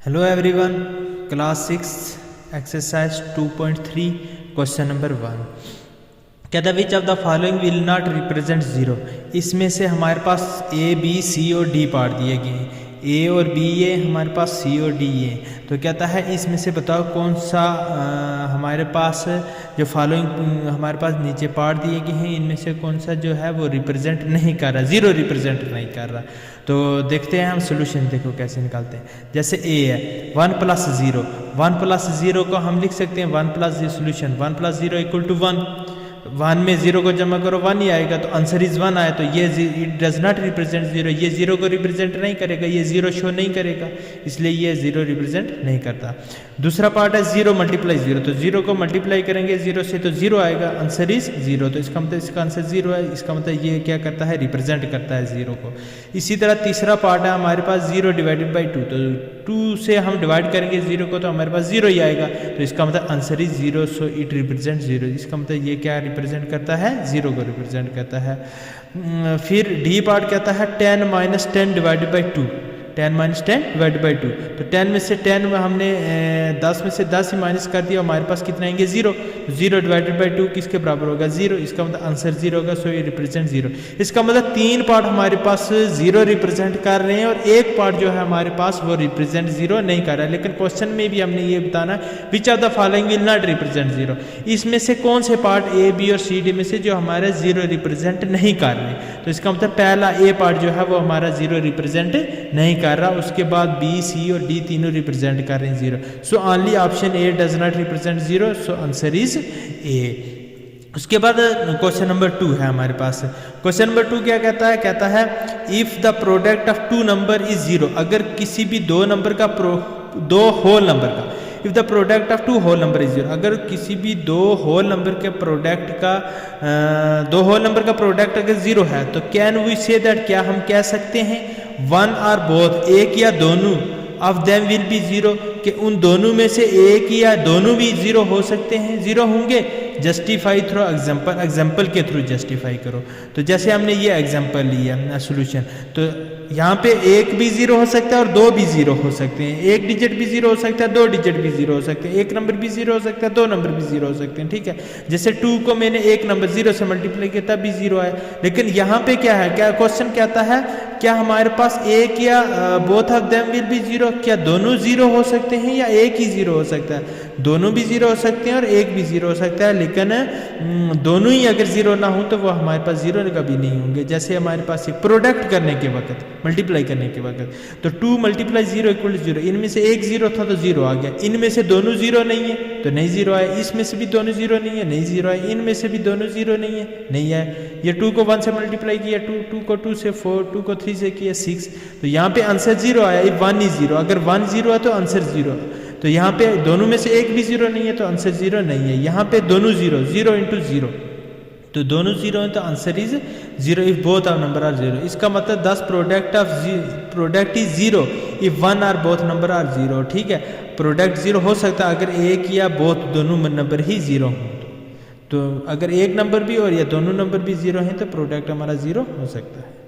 Hello everyone, class 6 exercise 2.3 question number 1 कहता है which of the following will not represent zero. इसमें से हमारे पास ए बी सी और डी पार्ट दिए गए हैं, ए और बी ये हमारे पास सी और डी ये। तो कहता है इसमें से बताओ कौन सा हमारे पास जो फॉलोइंग हमारे पास नीचे पार्ट दिए गए हैं इनमें से कौन सा जो है वो रिप्रेजेंट नहीं कर रहा, जीरो रिप्रेजेंट नहीं कर रहा। तो देखते हैं हम सोल्यूशन, देखो कैसे निकालते हैं। जैसे ए है 1 + 0, 1 + 0 को हम लिख सकते हैं 1 + सोल्यूशन 1 + 0 = 1। 1 में 0 को जमा करो 1 ही आएगा, तो आंसर इज 1 आया। तो ये it does not represent zero, ये 0 को रिप्रेजेंट नहीं करेगा, ये 0 शो नहीं करेगा, इसलिए ये 0 रिप्रेजेंट नहीं करता। दूसरा पार्ट है 0 × 0, तो 0 को मल्टीप्लाई करेंगे 0 से तो 0 आएगा, आंसर इज 0। तो इसका मतलब इसका आंसर 0 है, इसका मतलब ये क्या करता है, रिप्रेजेंट करता है 0 को। इसी तरह तीसरा पार्ट है हमारे पास 0 / 2, तो 2 से हम डिवाइड करेंगे 0 को तो हमारे पास 0 ही आएगा, तो इसका मतलब answer is 0, so it represent 0। इसका मतलब ये क्या रिप्रेजेंट करता है, 0 को रिप्रेजेंट करता है। फिर डी पार्ट कहता है 10 - 10 / 2, 10 - 10 / 2, तो 10 में से 10 में हमने 10 में से 10 ही माइनस कर दिया, हमारे पास कितना आएंगे 0। 0 / 2 किसके बराबर होगा, 0, इसका मतलब आंसर 0 होगा, सो ये रिप्रेजेंट 0। इसका मतलब 3 पार्ट हमारे पास 0 रिप्रेजेंट कर रहे हैं और एक पार्ट जो है हमारे पास वो रिप्रेजेंट 0 नहीं कर रहा है। लेकिन क्वेश्चन में भी हमने ये बताना which of the following will not represent 0, इसमें से कौन से पार्ट ए बी और सी डी में से जो हमारे 0 रिप्रेजेंट नहीं कर रहे। तो इसका मतलब पहला ए पार्ट जो है वो हमारा 0 रिप्रेजेंट नहीं कर रहा, उसके बाद बी सी और डी तीनों रिप्रेजेंट कर रहे हैं 0। So only option A does not represent 0, so answer is a. उसके बाद क्वेश्चन नंबर 2 है हमारे पास। क्वेश्चन नंबर 2 क्या कहता है, कहता है if the product of 2 number is 0, अगर किसी भी 2 नंबर का 2 होल नंबर का, if the product of 2 whole number is 0, अगर किसी भी 2 होल नंबर के प्रोडक्ट का 2 होल नंबर का प्रोडक्ट अगर 0 है, तो कैन वी से दैट, क्या हम कह सकते हैं 1 और बोथ, एक या दोनों ऑफ देम विल बी 0, कि उन दोनों में से एक या दोनों भी 0 हो सकते हैं, 0 होंगे। जस्टिफाई थ्रू एग्जाम्पल, एग्जाम्पल के थ्रू जस्टिफाई करो। तो जैसे हमने ये एग्जाम्पल लिया सोल्यूशन, तो यहाँ पे एक भी 0 हो सकता है और 2 भी 0 हो सकते हैं, एक डिजिट भी 0 हो सकता है, 2 डिजिट भी 0 हो सकते हैं, एक नंबर भी 0 हो सकता है, 2 नंबर भी 0 हो सकते हैं, ठीक है। जैसे 2 को मैंने एक नंबर 0 से मल्टीप्लाई किया तब भी 0 आया। लेकिन यहाँ पे क्या है, क्या क्वेश्चन कहता है क्या हमारे पास एक या both of them will be 0, क्या दोनों 0 हो सकते हैं या एक ही 0 हो सकता है। दोनों भी 0 हो सकते हैं और एक भी 0 हो सकता है, लेकिन दोनों ही अगर 0 ना हो तो वो हमारे पास 0 कभी नहीं होंगे। जैसे हमारे पास एक प्रोडक्ट करने के वक्त, मल्टीप्लाई करने के वक्त, तो 2 × 0 = 0, इनमें से एक 0 था तो 0 आ गया, इनमें से दोनों 0 नहीं है तो नहीं 0 आया, इसमें से भी दोनों 0 नहीं है नहीं 0 आया, इनमें से भी दोनों 0 नहीं है नहीं आया। ये 2 को 1 से मल्टीप्लाई किया, 2 को 2 से 4, 2 को 3 से किया 6, तो यहाँ पे आंसर 0 आया। 1 ही 0, अगर 1 0 है तो आंसर 0, तो यहाँ पे दोनों में से एक भी 0 नहीं है तो आंसर 0 नहीं है। यहाँ पे दोनों 0, 0 × 0, तो दोनों 0 है तो answer is 0 if both of number are 0। इसका मतलब 10 प्रोडक्ट इज 0 इफ 1 और बोथ नंबर आर 0, ठीक है। प्रोडक्ट 0 हो सकता है अगर एक या बोथ दोनों नंबर ही 0 हो, तो अगर एक नंबर भी और या दोनों नंबर भी 0 हैं तो प्रोडक्ट हमारा 0 हो सकता है।